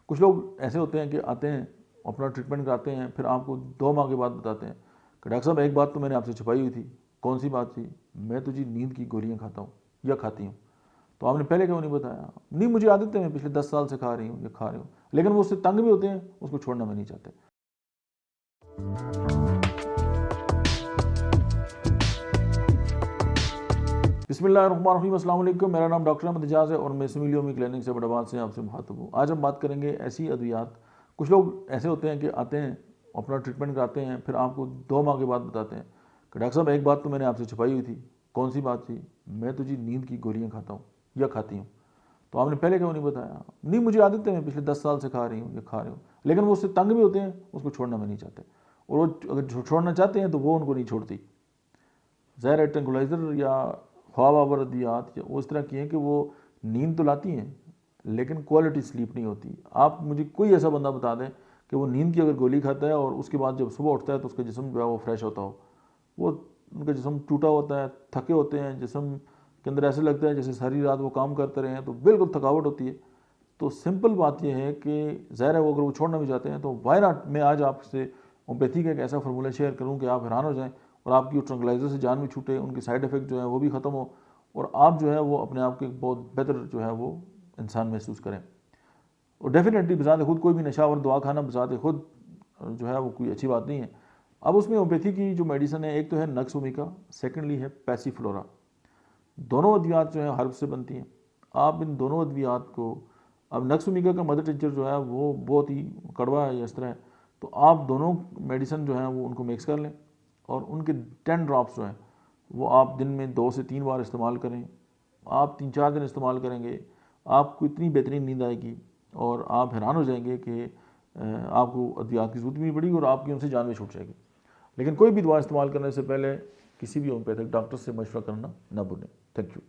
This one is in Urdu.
کچھ لوگ ایسے ہوتے ہیں کہ آتے ہیں اپنا ٹریٹمنٹ کراتے ہیں، پھر آپ کو 2 ماہ کے بعد بتاتے ہیں کہ ڈاکٹر صاحب ایک بات تو میں نے آپ سے چھپائی ہوئی تھی۔ کون سی بات تھی؟ میں تو جی نیند کی گولیاں کھاتا ہوں یا کھاتی ہوں۔ تو آپ نے پہلے کیوں نہیں بتایا؟ نہیں مجھے عادت ہے، میں پچھلے 10 سال سے کھا رہی ہوں یا کھا رہی ہوں، لیکن وہ اس سے تنگ بھی ہوتے ہیں، اس کو چھوڑنا میں نہیں چاہتے۔ بسم اللہ الرحمن الرحیم، السلام علیکم، میرا نام ڈاکٹر احمد اعجاز ہے اور میں سمیلیومی کلینک سے بڑاباد سے آپ سے مخاطب ہوں۔ آج ہم بات کریں گے ایسی ادویات۔ کچھ لوگ ایسے ہوتے ہیں کہ آتے ہیں اپنا ٹریٹمنٹ کراتے ہیں، پھر آپ کو 2 ماہ کے بعد بتاتے ہیں کہ ڈاکٹر صاحب ایک بات تو میں نے آپ سے چھپائی ہوئی تھی۔ کون سی بات تھی؟ میں تو جی نیند کی گولیاں کھاتا ہوں یا کھاتی ہوں۔ تو آپ نے پہلے کیوں نہیں بتایا؟ نہیں مجھے عادت ہے، میں پچھلے 10 سال سے کھا رہی ہوں یا کھا رہی ہوں، لیکن وہ اس سے تنگ بھی ہوتے ہیں، اس کو چھوڑنا میں نہیں چاہتے، اور وہ اگر چھوڑنا چاہتے ہیں تو وہ ان کو نہیں چھوڑتی۔ ظاہر ہے ٹرنکولائزر یا خواب آور ادویات یا اس طرح کی ہیں کہ وہ نیند تو لاتی ہیں لیکن کوالٹی سلیپ نہیں ہوتی۔ آپ مجھے کوئی ایسا بندہ بتا دیں کہ وہ نیند کی اگر گولی کھاتا ہے اور اس کے بعد جب صبح اٹھتا ہے تو اس کا جسم جو ہے وہ فریش ہوتا ہو۔ وہ ان کا جسم ٹوٹا ہوتا ہے، تھکے ہوتے ہیں، جسم کے اندر ایسے لگتا ہے جیسے ساری رات وہ کام کرتے رہے ہیں، تو بالکل تھکاوٹ ہوتی ہے۔ تو سمپل بات یہ ہے کہ ظاہر ہے وہ اگر وہ چھوڑنا بھی چاہتے ہیں تو وائی ناٹ، میں آج آپ سے ہومیوپیتھی کا ایک ایسا فارمولہ شیئر کروں کہ آپ حیران ہو جائیں اور آپ کی ٹرنکلائزر سے جان بھی چھوٹے، ان کے سائیڈ ایفیکٹ جو ہیں وہ بھی ختم ہو، اور آپ جو ہے وہ اپنے آپ کے بہت بہتر جو ہے وہ انسان محسوس کریں۔ اور ڈیفینیٹلی بذات خود کوئی بھی نشہ اور دوا کھانا بذات خود جو ہے وہ کوئی اچھی بات نہیں ہے۔ اب اس میں ہومیوپیتھی کی جو میڈیسن ہے، ایک تو ہے نکس اومیکا، سیکنڈلی ہے پیسی فلورا۔ دونوں ادویات جو ہیں ہرب سے بنتی ہیں۔ آپ ان دونوں ادویات کو، اب نکس اومیکا کا مدر ٹنچر جو ہے وہ بہت ہی کڑوا ہے یا اس طرح ہے، تو آپ دونوں میڈیسن جو ہیں وہ ان کو مکس کر لیں اور ان کے 10 ڈراپس جو ہیں وہ آپ دن میں 2 سے 3 بار استعمال کریں۔ آپ 3-4 دن استعمال کریں گے، آپ کو اتنی بہترین نیند آئے گی اور آپ حیران ہو جائیں گے کہ آپ کو ادویات کی ضرورت بھی نہیں پڑی اور آپ کی ان سے جان بھی چھوٹ جائے گی۔ لیکن کوئی بھی دوا استعمال کرنے سے پہلے کسی بھی ہومیوپیتھک ڈاکٹر سے مشورہ کرنا نہ بھولیں۔ Thank you.